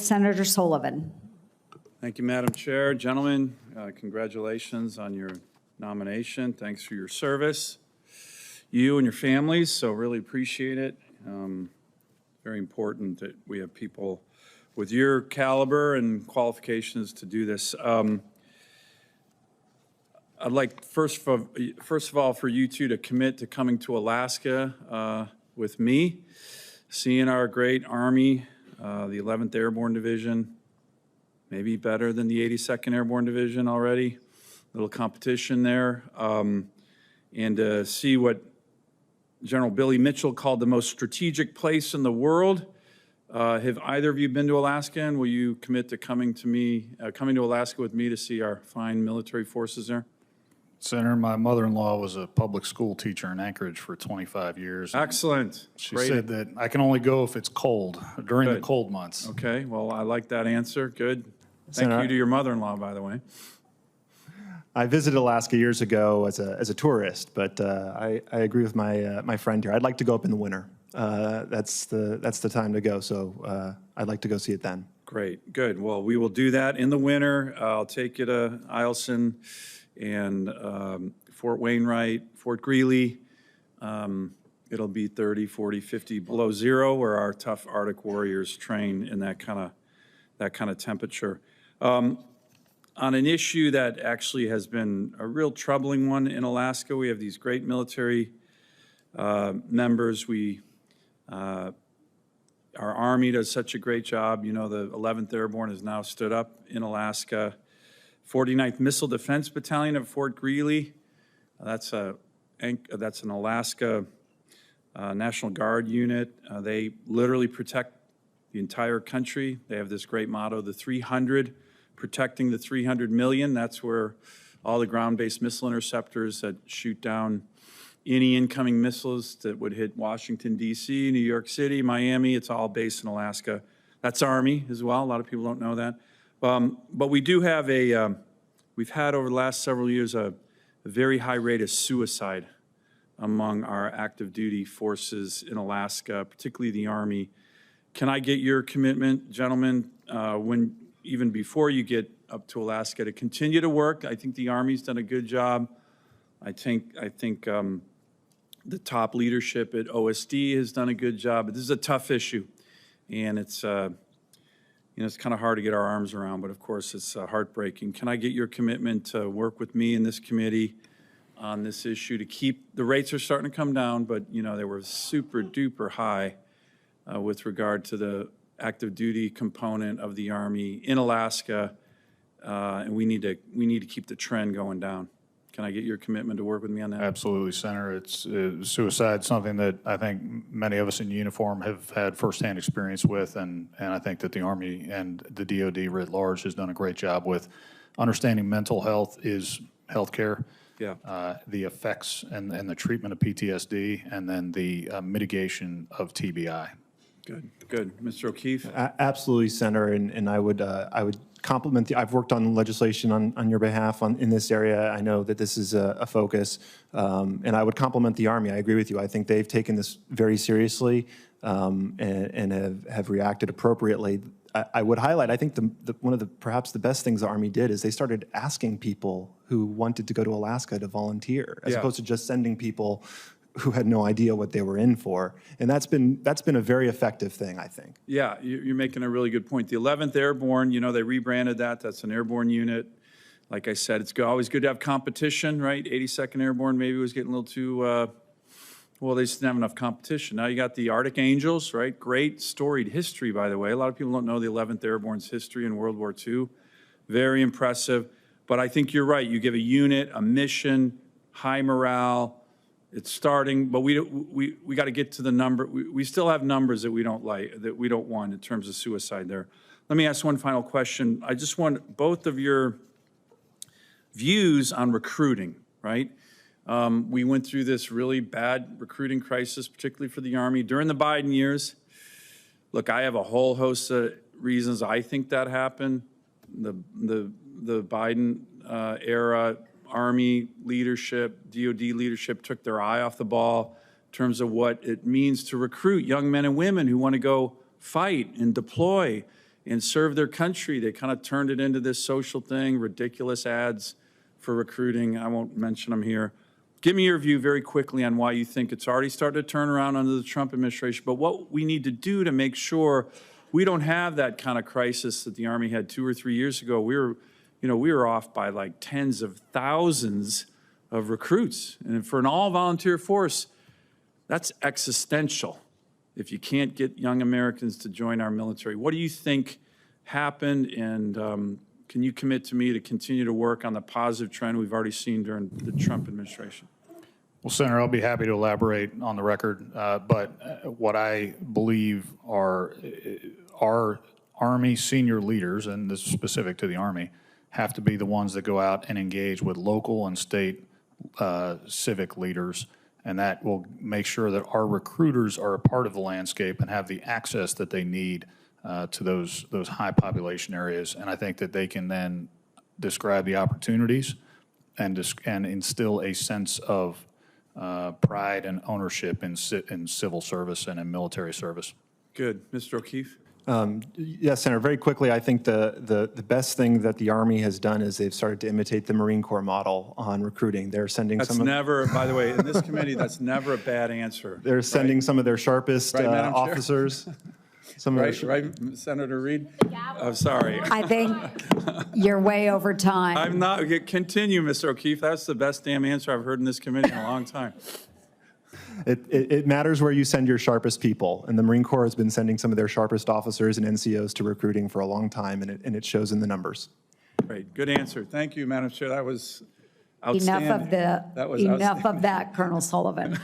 Senator Sullivan. Thank you, Madam Chair. Gentlemen, congratulations on your nomination. Thanks for your service, you and your families, so really appreciate it. Very important that we have people with your caliber and qualifications to do this. I'd like, first of all, for you two to commit to coming to Alaska with me, seeing our great Army, the 11th Airborne Division, maybe better than the 82nd Airborne Division already. Little competition there. And to see what General Billy Mitchell called the most strategic place in the world. Have either of you been to Alaska, and will you commit to coming to Alaska with me to see our fine military forces there? Senator, my mother-in-law was a public school teacher in Anchorage for 25 years. Excellent. She Great. said that I can only go if it's cold, during the cold months. Okay, well, I like that answer. Good. Thank Senator, you to your mother-in-law, by the way. I visited Alaska years ago as a tourist, but I agree with my friend here. I'd like to go up in the winter. That's the time to go. So I'd like to go see it then. Great. Good. Well, we will do that in the winter. I'll take you to Eielson and Fort Wainwright, Fort Greely. It'll be 30, 40, 50 below zero, where our tough Arctic warriors train in that kind of temperature. On an issue that actually has been a real troubling one in Alaska, we have these great military members. Our Army does such a great job. You know, the 11th Airborne has now stood up in Alaska. 49th Missile Defense Battalion at Fort Greely. That's an Alaska National Guard unit. They literally protect the entire country. They have this great motto, the 300, protecting the 300 million. That's where all the ground-based missile interceptors that shoot down any incoming missiles that would hit Washington, D.C., New York City, Miami, it's all based in Alaska. That's Army as well. A lot of people don't know that. But we do have we've had over the last several years a very high rate of suicide among our active duty forces in Alaska, particularly the Army. Can I get your commitment, gentlemen, even before you get up to Alaska, to continue to work? I think the Army's done a good job. I think the top leadership at OSD has done a good job. But this is a tough issue, and it's it's kind of hard to get our arms around, but of course it's heartbreaking. Can I get your commitment to work with me in this committee on this issue to keep, the rates are starting to come down, but they were super duper high with regard to the active duty component of the Army in Alaska, and we need to keep the trend going down. Can I get your commitment to work with me on that? Absolutely, Senator. It's suicide, something that I think many of us in uniform have had firsthand experience with, and I think that the Army and the DoD writ large has done a great job with understanding mental health is health care. Yeah. The effects and the treatment of PTSD, and then the mitigation of TBI. Good. Mr. O'Keefe? Absolutely, Senator, and I would compliment I've worked on legislation on your behalf in this area. I know that this is a focus, and I would compliment the Army. I agree with you. I think they've taken this very seriously and have reacted appropriately. I would highlight, I think one of perhaps the best things the Army did is they started asking people who wanted to go to Alaska to volunteer, as opposed to just sending people who had no idea what they were in for. And that's been a very effective thing, I think. Yeah, you're making a really good point. The 11th Airborne, they rebranded that. That's an airborne unit. Like I said, it's always good to have competition, right? 82nd Airborne maybe was getting a little too, well, they just didn't have enough competition. Now you got the Arctic Angels, right? Great storied history, by the way. A lot of people don't know the 11th Airborne's history in World War II. Very impressive. But I think you're right. You give a unit, a mission, high morale. It's starting, but we got to get to the number. We still have numbers that we don't like, that we don't want in terms of suicide there. Let me ask one final question. I just want both of your views on recruiting, right? We went through this really bad recruiting crisis, particularly for the Army during the Biden years. Look, I have a whole host of reasons I think that happened. The Biden era Army leadership, DoD leadership took their eye off the ball in terms of what it means to recruit young men and women who want to go fight and deploy and serve their country. They kind of turned it into this social thing, ridiculous ads for recruiting. I won't mention them here. Give me your view very quickly on why you think it's already started to turn around under the Trump administration, but what we need to do to make sure we don't have that kind of crisis that the Army had 2 or 3 years ago. We were off by like tens of thousands of recruits. And for an all-volunteer force, that's existential if you can't get young Americans to join our military. What do you think happened, and can you commit to me to continue to work on the positive trend we've already seen during the Trump administration? Well, Senator, I'll be happy to elaborate on the record, but what I believe are our Army senior leaders, and this is specific to the Army, have to be the ones that go out and engage with local and state civic leaders, and that will make sure that our recruiters are a part of the landscape and have the access that they need to those high population areas. And I think that they can then describe the opportunities and instill a sense of pride and ownership in civil service and in military service. Good. Mr. O'Keefe? Yes, Senator, very quickly, I think the best thing that the Army has done is they've started to imitate the Marine Corps model on recruiting. They're sending That's never, by the way, in this committee, that's never a bad answer. They're sending some of their sharpest Madam Chair? officers. Right, Senator Reed? I'm sorry. I think you're way over time. I'm not, continue, Mr. O'Keefe. That's the best damn answer I've heard in this committee in a long time. It matters where you send your sharpest people, and the Marine Corps has been sending some of their sharpest officers and NCOs to recruiting for a long time, and it shows in the numbers. Great, good answer. Thank you, Madam Chair. That was outstanding. Enough of that, Colonel Sullivan.